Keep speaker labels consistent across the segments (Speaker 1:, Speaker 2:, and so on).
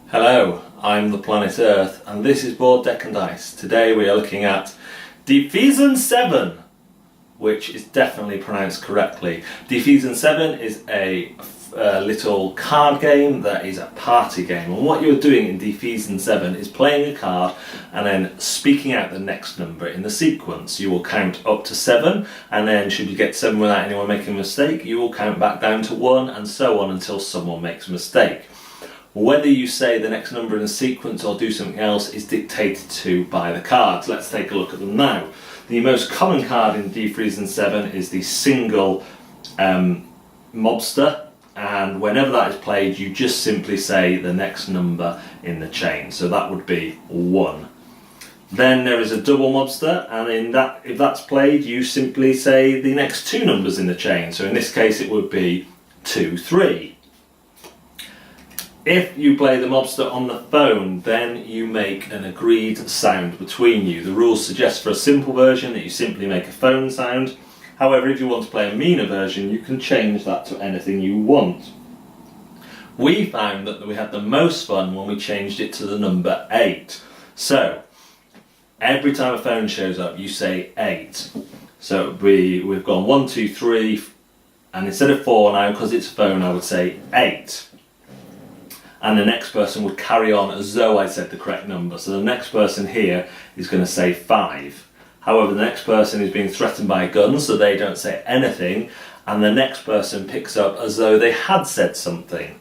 Speaker 1: Hello, I'm the planet Earth and this is Board Deck and Dice. Today we are looking at Fiesen 7, which is definitely pronounced correctly. Fiesen 7 is a little card game that is a party game, and what you're doing in Fiesen 7 is playing a card and then speaking out the next number in the sequence. You will count up to 7, and then should you get 7 without anyone making a mistake, you will count back down to 1 and so on until someone makes a mistake. Whether you say the next number in a sequence or do something else is dictated to by the cards. Let's take a look at them now. The most common card in Fiesen 7 is the single mobster, and whenever that is played you just simply say the next number in the chain, so that would be 1. Then there is a double mobster, and if that's played you simply say the next 2 numbers in the chain, so in this case it would be 2, 3. If you play the mobster on the phone, then you make an agreed sound between you. The rules suggest for a simple version that you simply make a phone sound. However, if you want to play a meaner version, you can change that to anything you want. We found that we had the most fun when we changed it to the number 8. So, every time a phone shows up, you say 8. So we've gone 1, 2, 3, and instead of 4 now, because it's a phone, I would say 8. And the next person would carry on as though I said the correct number. So the next person here is going to say 5. However, the next person is being threatened by a gun, so they don't say anything, and the next person picks up as though they had said something.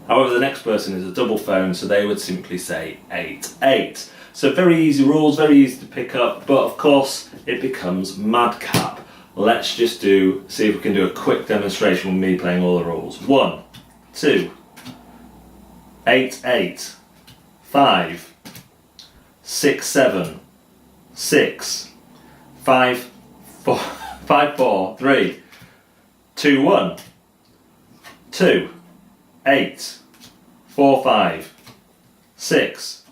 Speaker 1: However, the next person is a double phone, so they would simply say 8, 8. So very easy rules, very easy to pick up, but of course it becomes madcap. Let's just see if we can do a quick demonstration with me playing all the rules. 1, 2, 8, 8, 5, 6, 7, 6, 5, 4, 5, 4, 3, 2, 1, 2, 8, 4, 5, 6,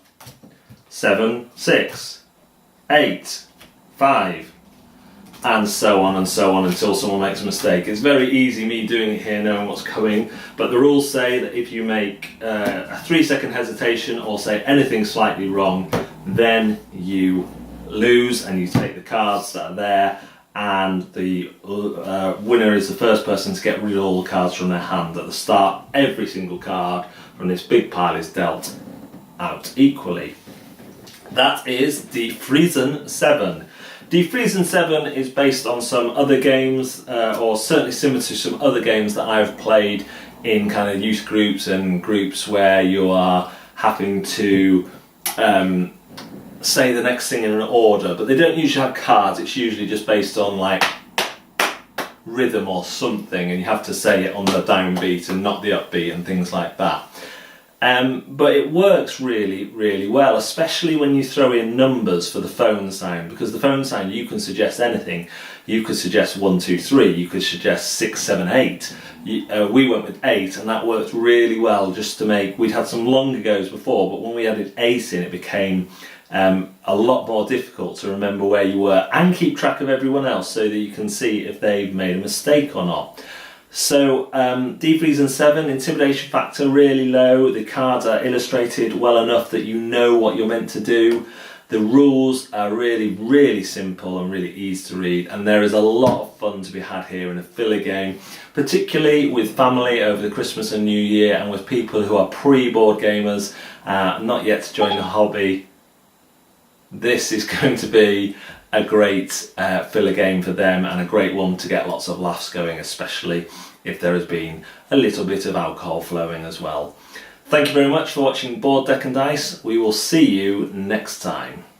Speaker 1: 7, 6, 8, 5, and so on until someone makes a mistake. It's very easy me doing it here knowing what's coming, but the rules say that if you make a 3-second hesitation or say anything slightly wrong, then you lose and you take the cards that are there, and the winner is the first person to get rid of all the cards from their hand. At the start, every single card from this big pile is dealt out equally. That is Fiesen 7. Fiesen 7 is based on some other games, or certainly similar to some other games that I've played in kind of youth groups and groups where you are having to say the next thing in an order, but they don't usually have cards. It's usually just based on like rhythm or something, and you have to say it on the downbeat and not the upbeat and things like that. But it works really, really well, especially when you throw in numbers for the phone sound, because the phone sound, you can suggest anything. You could suggest 1, 2, 3, you could suggest 6, 7, 8. We went with 8, and that worked really well just to make, we'd had some longer goes before, but when we added 8 in, it became a lot more difficult to remember where you were and keep track of everyone else so that you can see if they've made a mistake or not. So Fiesen 7, intimidation factor really low. The cards are illustrated well enough that you know what you're meant to do. The rules are really, really simple and really easy to read, and there is a lot of fun to be had here in a filler game, particularly with family over the Christmas and New Year, and with people who are pre-board gamers, not yet to join the hobby. This is going to be a great filler game for them, and a great one to get lots of laughs going, especially if there has been a little bit of alcohol flowing as well. Thank you very much for watching Board Deck and Dice. We will see you next time.